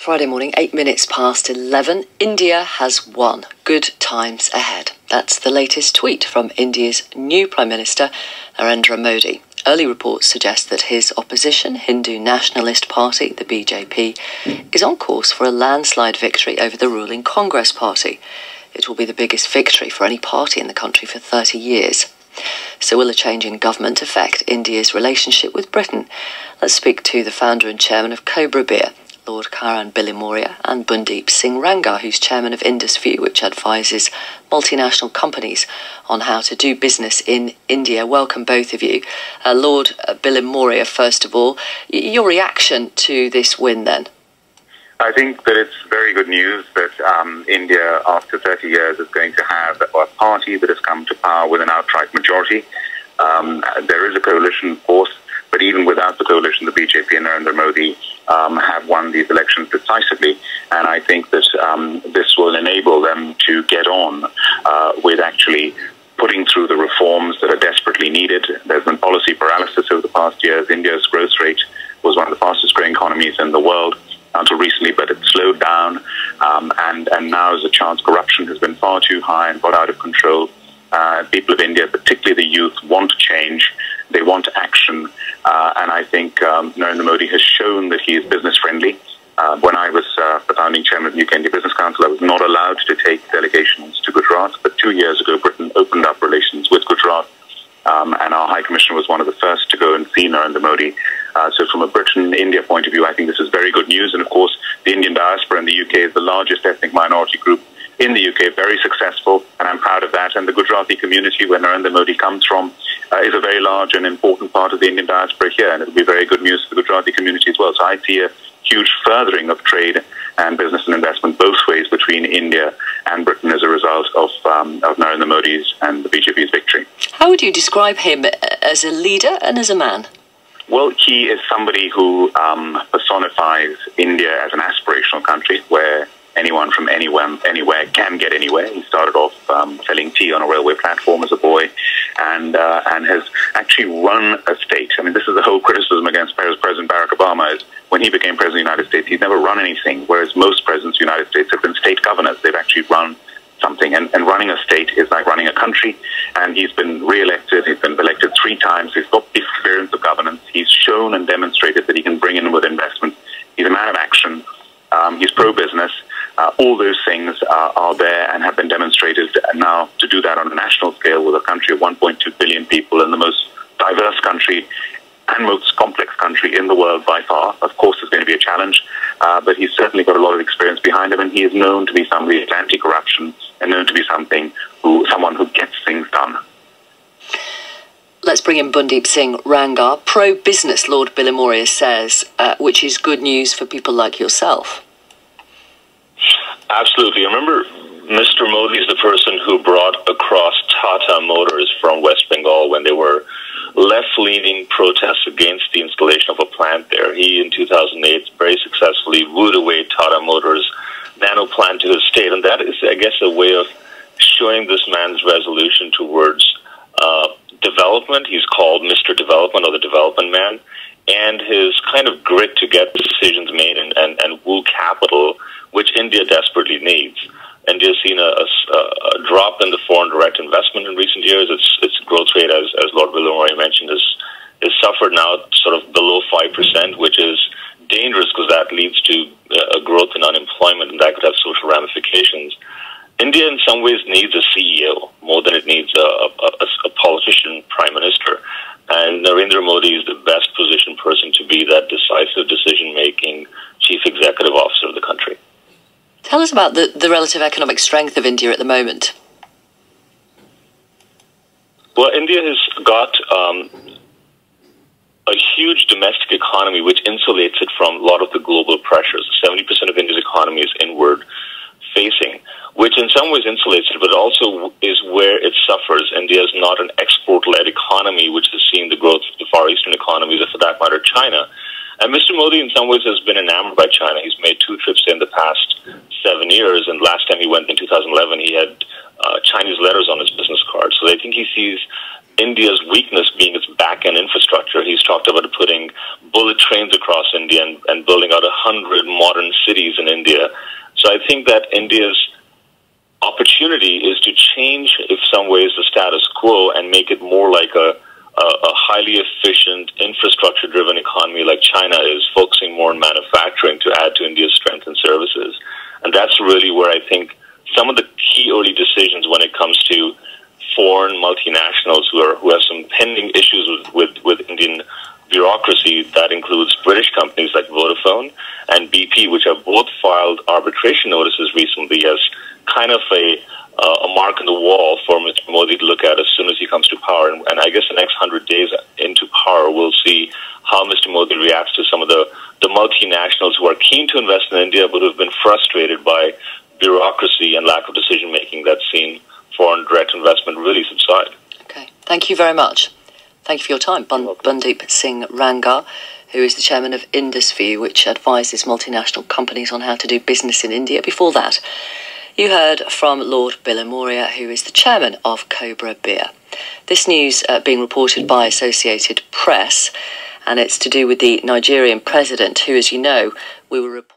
Friday morning, 8 minutes past 11. India has won. Good times ahead. That's the latest tweet from India's new Prime Minister, Narendra Modi. Early reports suggest that his opposition, Hindu Nationalist Party, the BJP, is on course for a landslide victory over the ruling Congress Party. It will be the biggest victory for any party in the country for 30 years. So will a change in government affect India's relationship with Britain? Let's speak to the founder and chairman of Cobra Beer, Lord Karan Bilimoria, and Bundeep Singh Rangar, who's chairman of IndusView, which advises multinational companies on how to do business in India. Welcome, both of you. Lord Bilimoria, first of all, your reaction to this win then? I think that it's very good news that India, after 30 years, is going to have a party that has come to power with an outright majority. There is a coalition, of course, but even without the coalition, the BJP and Narendra Modi have won these elections decisively. And I think that this will enable them to get on with actually putting through the reforms that are desperately needed. There's been policy paralysis over the past years. India's growth rate was one of the fastest growing economies in the world until recently, but it slowed down. And now there's a chance corruption has been far too high and got out of control. People of India, particularly the youth, want change. They want action. And I think Narendra Modi has shown that he is business friendly. When I was the founding chairman of the UK India Business Council, I was not allowed to take delegations to Gujarat. But 2 years ago, Britain opened up relations with Gujarat. And our High Commissioner was one of the first to go and see Narendra Modi. So from a Britain-India point of view, I think this is very good news. And of course, the Indian diaspora in the UK is the largest ethnic minority group in the UK, very successful, and I'm proud of that. And the Gujarati community, where Narendra Modi comes from, is a very large and important part of the Indian diaspora here, and it'll be very good news for the Gujarati community as well. So I see a huge furthering of trade and business and investment both ways between India and Britain as a result of Narendra Modi's and the BJP's victory. How would you describe him as a leader and as a man? Well, he is somebody who personifies India as an aspirational country where anyone from anywhere can get anywhere. He started off selling tea on a railway platform as a boy and has actually run a state. I mean, this is the whole criticism against President Barack Obama is when he became president of the United States, he's never run anything, whereas most presidents of the United States have been state governors. They've actually run something. And running a state is like running a country. And he's been re-elected. He's been elected 3 times. He's got the experience of governance. He's shown and demonstrated that he can bring in with investment. He's a man of action. He's pro-business. All those things are there and have been demonstrated. And now to do that on a national scale with a country of 1.2 billion people and the most diverse country and most complex country in the world by far, of course, is going to be a challenge. But he's certainly got a lot of experience behind him, and he is known to be somebody who's anti-corruption and known to be someone who gets things done. Let's bring in Bundeep Singh Rangar. Pro-business, Lord Bilimoria says, which is good news for people like yourself. Absolutely. Remember, Mr. Modi is the person who brought across Tata Motors from West Bengal when there were left-leaning protests against the installation of a plant there. He, in 2008, very successfully wooed away Tata Motors' nano plant to his state. And that is, I guess, a way of showing this man's resolution towards development. He's called Mr. Development, or the Development Man. And his kind of grit to get decisions made and woo capital, which India desperately needs. India's seen a drop in the foreign direct investment in recent years. Its growth rate, as Lord Bilimoria mentioned, is suffered now sort of below 5%, which is dangerous because that leads to a growth in unemployment, and that could have social ramifications. India, in some ways, needs a CEO more than it needs a politician prime minister. And Narendra Modi is the best positioned person to be that decisive decision-making chief executive officer of the country. Tell us about the relative economic strength of India at the moment. Well, India has got a huge domestic economy which insulates it from a lot of the global pressures. 70% of India's economy is inward-facing, which in some ways insulates it, but also is where it suffers. India is not an export-led economy, which has seen the growth of the Far Eastern economies, or for that matter, China. And Mr. Modi, in some ways, has been enamored by China. He's made 2 trips in the past 7 years, and last time he went in 2011, he had Chinese letters on his business card. So I think he sees India's weakness being its back-end infrastructure. He's talked about putting bullet trains across India and building out 100 modern cities think that India's opportunity is to change, in some ways, the status quo and make it more like a highly efficient, infrastructure-driven economy like China is, focusing more on manufacturing to add to India's strength and services. And that's really where I think some of the key early decisions when it comes to foreign multinationals who have some pending issues with Indian bureaucracy. That includes British companies like Vodafone and BP, which have both filed arbitration notices recently as kind of a mark on the wall for Mr. Modi to look at as soon as he comes to power. And I guess the next 100 days into power, we'll see how Mr. Modi reacts to some of the multinationals who are keen to invest in India but who have been frustrated by bureaucracy and lack of decision-making that's seen foreign direct investment really subside. Okay. Thank you very much. Thank you for your time. Bundeep Singh Rangar, who is the chairman of IndusView, which advises multinational companies on how to do business in India. Before that, you heard from Lord Billamoria, who is the chairman of Cobra Beer. This news being reported by Associated Press, and it's to do with the Nigerian president, who, as you know, we were reporting